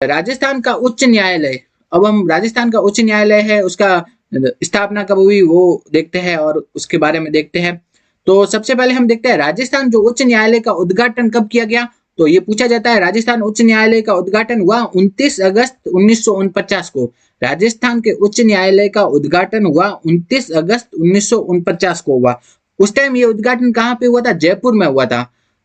राजस्थान का उच्च न्यायालय, अब हम राजस्थान का उच्च न्यायालय है उसका स्थापना कब हुई वो देखते हैं और उसके बारे में देखते हैं। तो सबसे पहले हम देखते हैं राजस्थान जो उच्च न्यायालय का उद्घाटन कब किया गया। तो ये पूछा जाता है राजस्थान उच्च न्यायालय का उद्घाटन हुआ 29 अगस्त 1949 को। राजस्थान के उच्च न्यायालय का उद्घाटन हुआ 29 अगस्त 1949 को हुआ। उस टाइम ये उद्घाटन कहाँ पे हुआ था? जयपुर में हुआ था।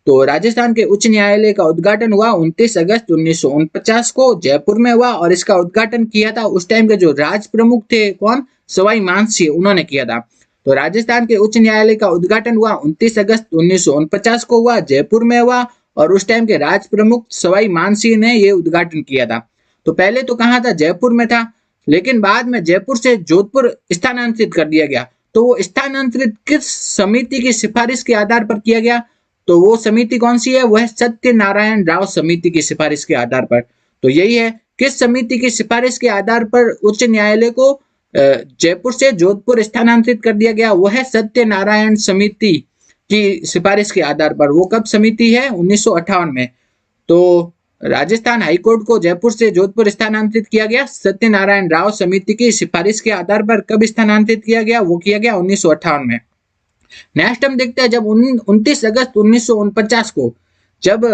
तो राजस्थान के उच्च न्यायालय का उद्घाटन हुआ 29 अगस्त 1949 को जयपुर में हुआ और इसका उद्घाटन किया था उस टाइम के जो राज प्रमुख थे, कौन? सवाई मानसिंह, उन्होंने किया था। तो राजस्थान के उच्च न्यायालय का उद्घाटन हुआ 29 अगस्त 1949 को हुआ, जयपुर में हुआ और उस टाइम के राज प्रमुख सवाई मानसिंह ने यह उद्घाटन किया था। तो पहले तो कहाँ था? जयपुर में था, लेकिन बाद में जयपुर से जोधपुर स्थानांतरित कर दिया गया। तो वो स्थानांतरित किस समिति की सिफारिश के आधार पर किया गया? तो वो समिति कौन सी है? वो है सत्यनारायण राव समिति की सिफारिश के आधार पर। तो यही है, किस समिति की सिफारिश के आधार पर उच्च न्यायालय को जयपुर से जोधपुर स्थानांतरित कर दिया गया? वो है सत्यनारायण समिति की सिफारिश के आधार पर। वो कब समिति है? 1958 में। तो राजस्थान हाईकोर्ट को जयपुर से जोधपुर स्थानांतरित किया गया सत्यनारायण राव समिति की सिफारिश के आधार पर। कब स्थानांतरित किया गया? वो किया गया 1958 में। नेक्स्ट हम देखते हैं जब 29 अगस्त 1949 को जब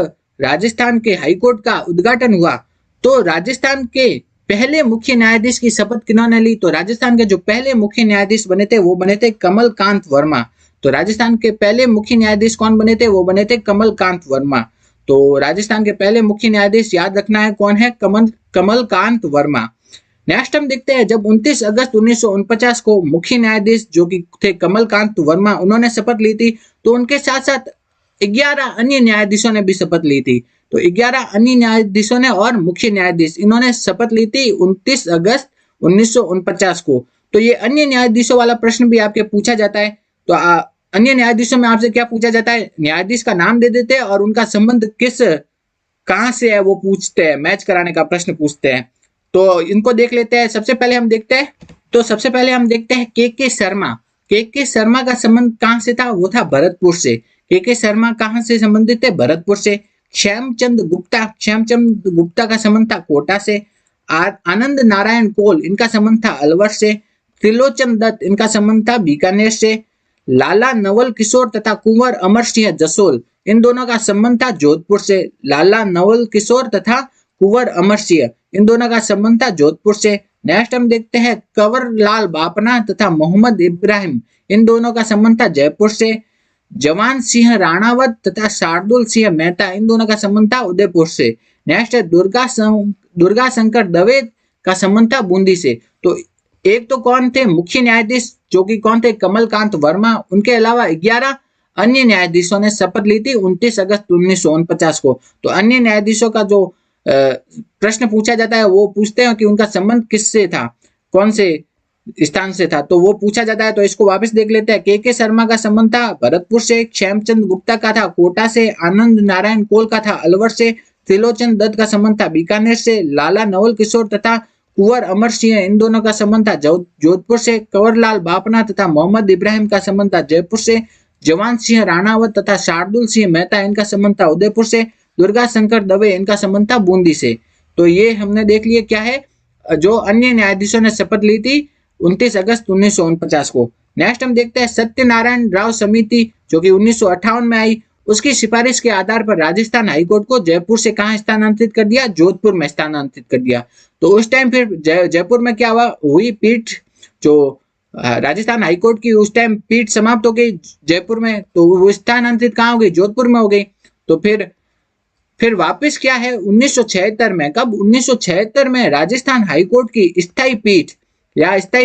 राजस्थान के हाईकोर्ट का उद्घाटन हुआ तो राजस्थान के पहले मुख्य न्यायाधीश की शपथ किन्होंने ली? तो राजस्थान के जो पहले मुख्य न्यायाधीश बने थे वो बने थे कमलकांत वर्मा। तो राजस्थान के पहले मुख्य न्यायाधीश कौन बने थे? वो बने थे कमलकांत वर्मा। तो राजस्थान के पहले मुख्य न्यायाधीश याद रखना है कौन है? कमलकांत वर्मा। नेक्स्ट हम देखते हैं जब 29 अगस्त 1949 को मुख्य न्यायाधीश जो कि थे कमलकांत वर्मा, उन्होंने शपथ ली थी तो उनके साथ साथ 11 अन्य न्यायाधीशों ने भी शपथ ली थी। तो 11 अन्य न्यायाधीशों ने और मुख्य न्यायाधीश इन्होंने शपथ ली थी 29 अगस्त 1949 को। तो ये अन्य न्यायाधीशों वाला प्रश्न भी आपके पूछा जाता है। तो अन्य न्यायाधीशों में आपसे क्या पूछा जाता है? न्यायाधीश का नाम दे देते हैं और उनका संबंध कहाँ से है वो पूछते हैं, मैच कराने का प्रश्न पूछते हैं। तो इनको देख लेते हैं। सबसे पहले हम देखते हैं के शर्मा। के शर्मा का संबंध कहां से था? वो था भरतपुर से। के शर्मा कहां से संबंधित थे? भरतपुर से। श्यामचंद गुप्ता का संबंध था कोटा से। आनंद नारायण कोल, इनका संबंध था अलवर से। त्रिलोचन दत्त, इनका संबंध था बीकानेर से। लाला नवल किशोर तथा कुंवर अमर सिंह जसोल, इन दोनों का संबंध था जोधपुर से। लाला नवल किशोर तथा कुंवर अमर सिंह, इन दोनों का संबंध था जोधपुर से। नेक्स्ट हम देखते हैं कंवरलाल बापना तथा मोहम्मद इब्राहिम, इन दोनों का संबंध था जयपुर से। जवान सिंह राणावत तथा शार्दुल सिंह मेहता, इन दोनों का संबंध था उदयपुर से। नेक्स्ट है दुर्गा शंकर दवे का संबंध था बूंदी से। तो एक तो कौन थे? मुख्य न्यायाधीश जो कि कौन थे? कमलकांत वर्मा। उनके अलावा 11 अन्य न्यायाधीशों ने शपथ ली थी 29 अगस्त 1949 को। तो अन्य न्यायाधीशों का जो प्रश्न पूछा जाता है वो पूछते हैं कि उनका संबंध किससे था, कौन से स्थान से था, तो वो पूछा जाता है। तो इसको वापस देख लेते हैं। के शर्मा का संबंध था भरतपुर से। श्यामचंद गुप्ता का था कोटा से। आनंद नारायण कोल का था अलवर से। त्रिलोचन दत्त का संबंध था बीकानेर से। लाला नवल किशोर तथा कुंवर अमर सिंह, इन दोनों का संबंध था जोधपुर से। कंवरलाल बापना तथा मोहम्मद इब्राहिम का संबंध था जयपुर से। जवान सिंह राणावत तथा शार्दुल सिंह मेहता, इनका संबंध था उदयपुर से। दुर्गा शंकर दवे, इनका संबंध था बूंदी से। तो ये हमने देख लिया क्या है, जो अन्य न्यायाधीशों ने शपथ ली थी 29 अगस्त 1949 को। नेक्स्ट हम देखते हैं सत्यनारायण राव समिति जो कि 1958 में आई, उसकी सिफारिश के आधार पर राजस्थान हाईकोर्ट को जयपुर से कहां स्थानांतरित कर दिया? जोधपुर में स्थानांतरित कर दिया। तो उस टाइम फिर जयपुर में क्या हुई? पीठ जो राजस्थान हाईकोर्ट की उस टाइम पीठ समाप्त हो गई जयपुर में, तो वो स्थानांतरित कहां हो गई? जोधपुर में हो गई। तो फिर वापस क्या है 1976 में, कब? 1976 में राजस्थान हाईकोर्ट की स्थायी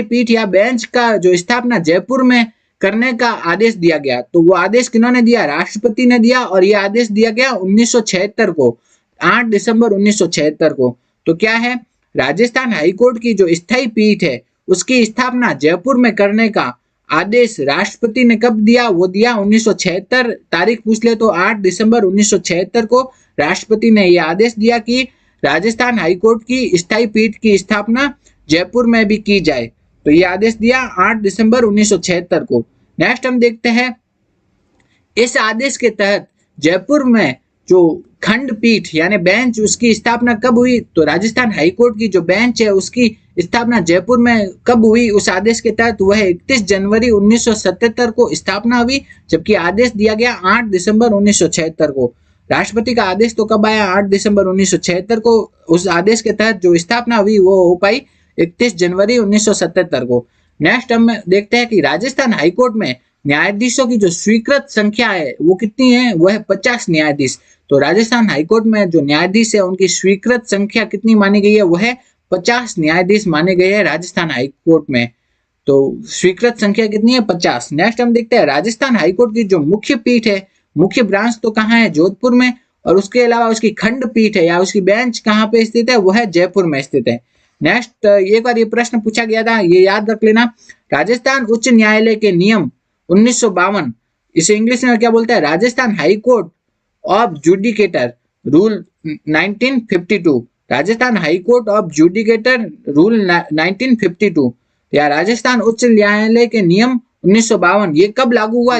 पीठ या बेंच का जो स्थापना जयपुर में करने का आदेश दिया गया। तो वो आदेश किन्होंने दिया? राष्ट्रपति ने दिया। और ये आदेश दिया गया 1976 को, 8 दिसंबर 1976 को। तो क्या है, राजस्थान हाईकोर्ट की जो स्थायी पीठ है उसकी स्थापना जयपुर में करने का आदेश राष्ट्रपति ने कब दिया? वो दिया 1976, तारीख पूछ ले तो 8 दिसंबर 1976 को राष्ट्रपति ने यह आदेश दिया कि राजस्थान हाईकोर्ट की स्थायी पीठ की स्थापना जयपुर में भी की जाए। तो यह आदेश दिया 8 दिसंबर 1976 को। नेक्स्ट हम देखते हैं, इस आदेश के तहत जयपुर में जो खंडपीठ यानी बेंच उसकी स्थापना कब हुई, तो राजस्थान हाई कोर्ट की जो बेंच है उसकी स्थापना जयपुर में कब हुई, उस आदेश के तहत वह 31 जनवरी 1977 को स्थापना हुई, जबकि आदेश दिया गया 8 दिसंबर 1976 को। राष्ट्रपति का आदेश तो कब आया, 8 दिसंबर 1976 को। उस आदेश के तहत जो स्थापना हुई वो हो पाई 31 जनवरी 1977 को। नेक्स्ट हम देखते हैं कि राजस्थान हाईकोर्ट में न्यायाधीशों की जो स्वीकृत संख्या है वो कितनी है, वह है 50 न्यायाधीश। तो राजस्थान हाईकोर्ट में जो न्यायाधीश है उनकी स्वीकृत संख्या कितनी मानी गई है, वह है 50 न्यायाधीश माने गए हैं राजस्थान हाईकोर्ट में। तो स्वीकृत संख्या कितनी है, 50। नेक्स्ट हम देखते हैं राजस्थान हाईकोर्ट की जो मुख्य पीठ है, मुख्य ब्रांच तो कहाँ है, जोधपुर में, और उसके अलावा उसकी खंड पीठ है या उसकी बेंच कहाँ पे स्थित है, वह है जयपुर में स्थित है। नेक्स्ट एक बार ये प्रश्न पूछा गया था, ये याद रख लेना। राजस्थान उच्च न्यायालय के नियम 1952, इसे इंग्लिश में क्या बोलता है, Rajasthan high court of judicature rule 1952, Rajasthan high court of judicature rule 1952 या राजस्थान उच्च न्यायालय के नियम 1952, ये कब लागू हुआ।